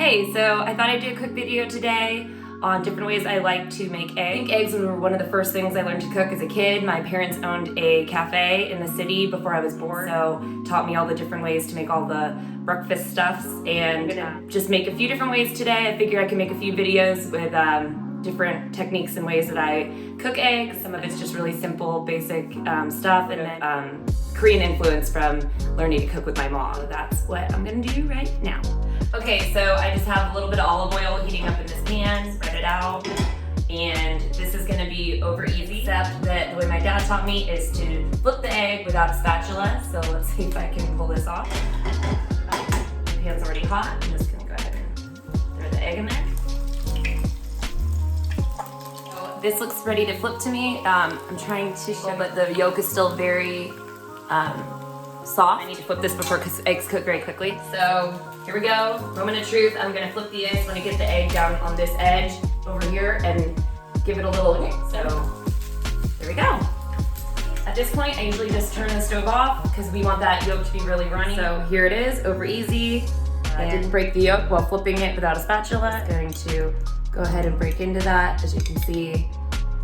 Hey, so I thought I'd do a quick video today on different ways I like to make eggs. I think eggs were one of the first things I learned to cook as a kid. My parents owned a cafe in the city before I was born, so taught me all the different ways to make all the breakfast stuffs, and I'm gonna just make a few different ways today. I figure I can make a few videos with different techniques and ways that I cook eggs. Some of it's just really simple, basic stuff, and then Korean influence from learning to cook with my mom. So that's what I'm gonna do right now. Okay, so I just have a little bit of olive oil heating up in this pan, spread it out, and this is gonna be over easy, except that the way my dad taught me is to flip the egg without a spatula. So let's see if I can pull this off. The pan's already hot. I'm just gonna go ahead and throw the egg in there. So this looks ready to flip to me. I'm trying to show, but the yolk is still very soft. I need to flip this before because eggs cook very quickly. So here we go, moment of truth. I'm gonna flip the eggs. I'm gonna get the egg down on this edge over here and give it a little, so there we go. At this point, I usually just turn the stove off because we want that yolk to be really runny. So here it is, over easy. I didn't break the yolk while flipping it without a spatula. I'm going to go ahead and break into that. As you can see,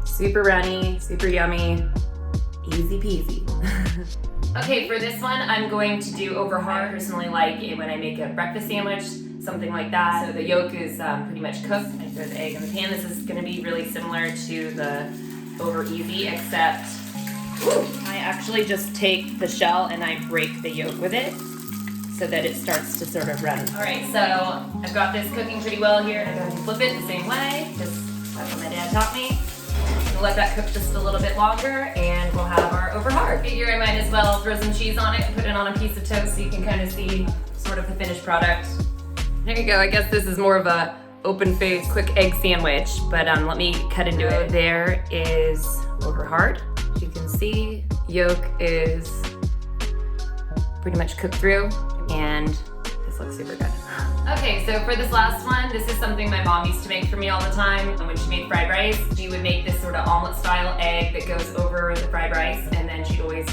super runny, super yummy, easy peasy. Okay, for this one, I'm going to do over hard. I personally like it when I make a breakfast sandwich, something like that. So the yolk is pretty much cooked. I throw the egg in the pan. This is gonna be really similar to the over easy, except I actually just take the shell and I break the yolk with it so that it starts to sort of run. All right, so I've got this cooking pretty well here. I'm going to flip it the same way, just that's what my dad taught me. Let that cook just a little bit longer and we'll have our over hard. Figure I might as well throw some cheese on it and put it on a piece of toast so you can kind of see sort of the finished product. There you go. I guess this is more of a open face quick egg sandwich, but let me cut into it. There is over hard. As you can see, yolk is pretty much cooked through and this looks super good. Okay, so for this last one, this is something my mom used to make for me all the time. When she made fried rice, she would make this sort of omelet style egg that goes over the fried rice, and then she'd always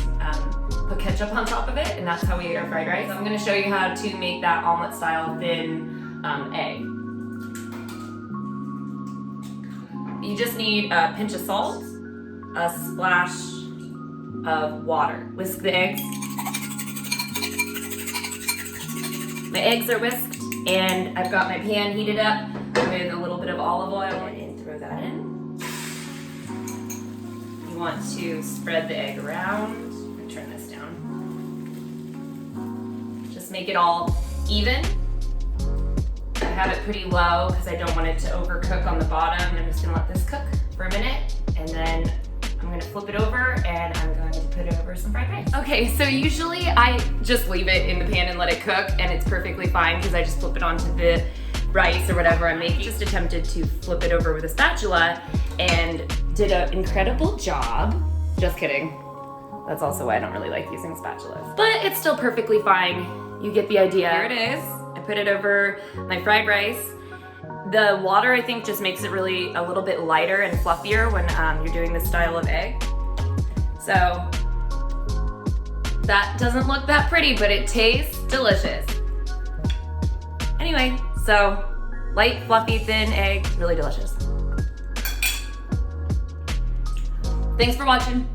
put ketchup on top of it, and that's how we ate our fried rice. So I'm gonna show you how to make that omelet style thin egg. You just need a pinch of salt, a splash of water. Whisk the eggs. My eggs are whisked, and I've got my pan heated up with a little bit of olive oil and throw that in. You want to spread the egg around. I'm gonna turn this down. Just make it all even. I have it pretty low because I don't want it to overcook on the bottom. I'm just gonna let this cook for a minute, and then I'm gonna flip it over and I'm going to put over some fried rice. Okay, so usually I just leave it in the pan and let it cook, and it's perfectly fine because I just flip it onto the rice or whatever I'm making. Just attempted to flip it over with a spatula and did an incredible job. Just kidding. That's also why I don't really like using spatulas. But it's still perfectly fine. You get the idea. Here it is. I put it over my fried rice. The water, I think, just makes it really a little bit lighter and fluffier when you're doing this style of egg. So that doesn't look that pretty, but it tastes delicious. Anyway, so light, fluffy, thin egg, really delicious. Thanks for watching.